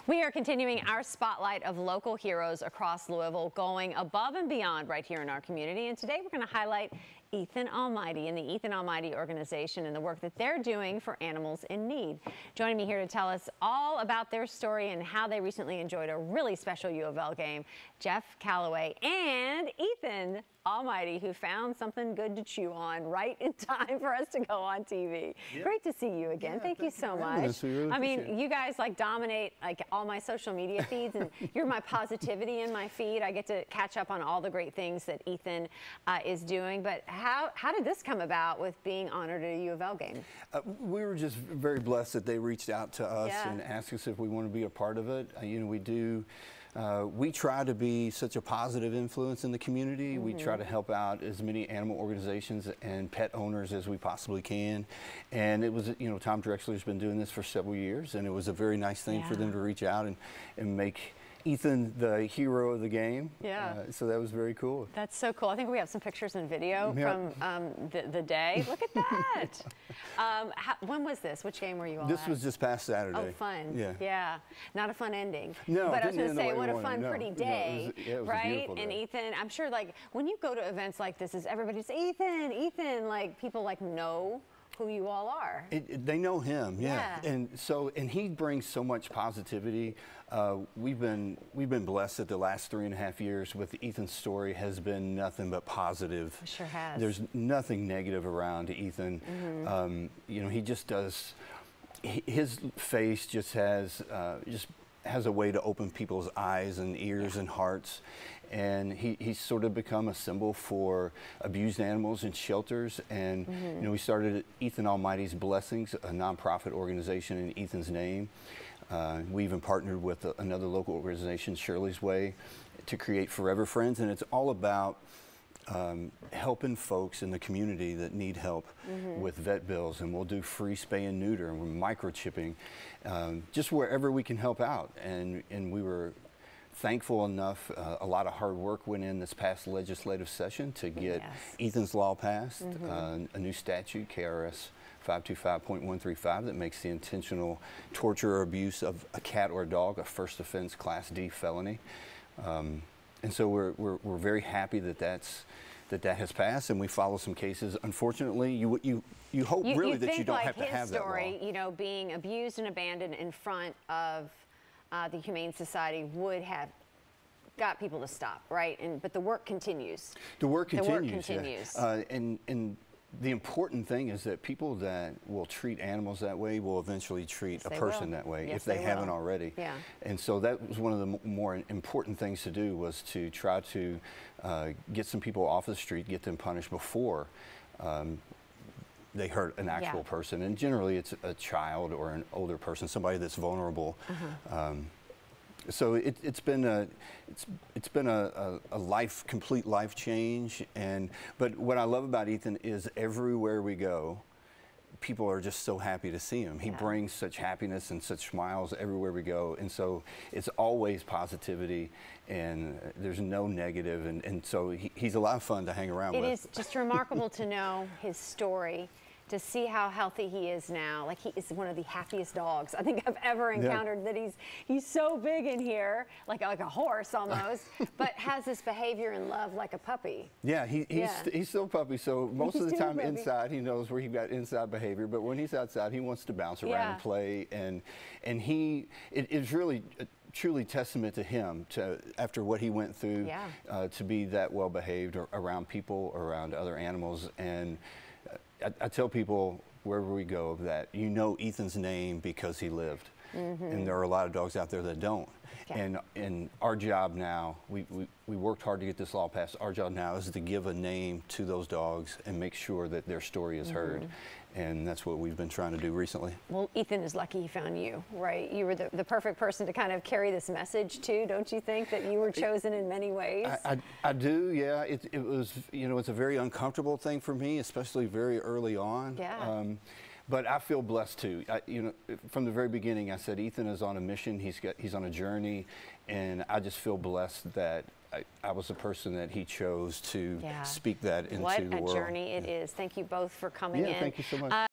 We are continuing our spotlight of local heroes across Louisville, going above and beyond right here in our community. And today we're going to highlight Ethan Almighty and the Ethan Almighty organization and the work that they're doing for animals in need. Joining me here to tell us all about their story and how they recently enjoyed a really special UofL game, Jeff Calloway and Ethan Almighty, who found something good to chew on right in time for us to go on TV. Yep. Great to see you again. Thank you so much. I mean, you guys like dominate like all my social media feeds, and you're my positivity in my feed. I get to catch up on all the great things that Ethan is doing. But how did this come about with being honored at a UofL game? We were just very blessed that they reached out to us and asked us if we want to be a part of it. You know, we do. We try to be such a positive influence in the community. We try to help out as many animal organizations and pet owners as we possibly can. And it was, you know, Tom Drexler's been doing this for several years, and it was a very nice thing for them to reach out and make Ethan the hero of the game. So that was very cool. That's so cool. I think we have some pictures and video from the day. Look at that. When was this? Which game were you on? This was just past Saturday. Oh, fun. Yeah. Not a fun ending. No, but I was going to say, what a fun, pretty day, it was right? A and day. Ethan, I'm sure, like, when you go to events like this, is everybody say, Ethan, like, people, like, know who you all are. They know him, and he brings so much positivity. We've been blessed that the last 3.5 years with Ethan's story has been nothing but positive. It sure has. There's nothing negative around Ethan. You know, he just does. His face just has a way to open people's eyes and ears and hearts. And he's sort of become a symbol for abused animals in shelters. And you know, we started Ethan Almighty's Blessings, a nonprofit organization in Ethan's name. We even partnered with another local organization, Shirley's Way, to create Forever Friends. And it's all about helping folks in the community that need help with vet bills. And we'll do free spay and neuter, and we're microchipping, just wherever we can help out. And we were thankful enough, a lot of hard work went in this past legislative session to get Ethan's Law passed, a new statute, KRS 525.135, that makes the intentional torture or abuse of a cat or a dog a first offense Class D felony. And so we're very happy that that has passed, and we follow some cases. Unfortunately, you hope really that you don't have to have that law. His story, you know, being abused and abandoned in front of the Humane Society would have got people to stop, right? But the work continues. The work continues. The work continues. And the important thing is that people that will treat animals that way will eventually treat a person that way if they haven't already. And so that was one of the more important things to do, was to try to get some people off the street, get them punished before they hurt an actual person. And generally it's a child or an older person, somebody that's vulnerable. So it's been a complete life change. But what I love about Ethan is everywhere we go, people are just so happy to see him. He brings such happiness and such smiles everywhere we go. And so it's always positivity, and there's no negative. And so he's a lot of fun to hang around with. It is just remarkable to know his story, to see how healthy he is now. Like, he is one of the happiest dogs I think I've ever encountered. That he's so big in here, like a horse almost, but has this behavior and love like a puppy. Yeah, he's still a puppy. So most of the time inside, he knows where he got inside behavior. But when he's outside, he wants to bounce around and play. And it is really truly testament to him, after what he went through, to be that well behaved around people, around other animals. And I tell people wherever we go that Ethan's name because he lived. And there are a lot of dogs out there that don't. And our job now, we worked hard to get this law passed. Our job now is to give a name to those dogs and make sure that their story is heard. And that's what we've been trying to do recently. Well, Ethan is lucky he found you, right? You were the perfect person to kind of carry this message too, don't you think, that you were chosen in many ways? I do, yeah. It was, you know, it's a very uncomfortable thing for me, especially very early on. But I feel blessed too. You know, from the very beginning, I said Ethan is on a mission. He's on a journey, and I just feel blessed that I was the person that he chose to speak that into the world. What a journey it is. Thank you both for coming in. Thank you so much.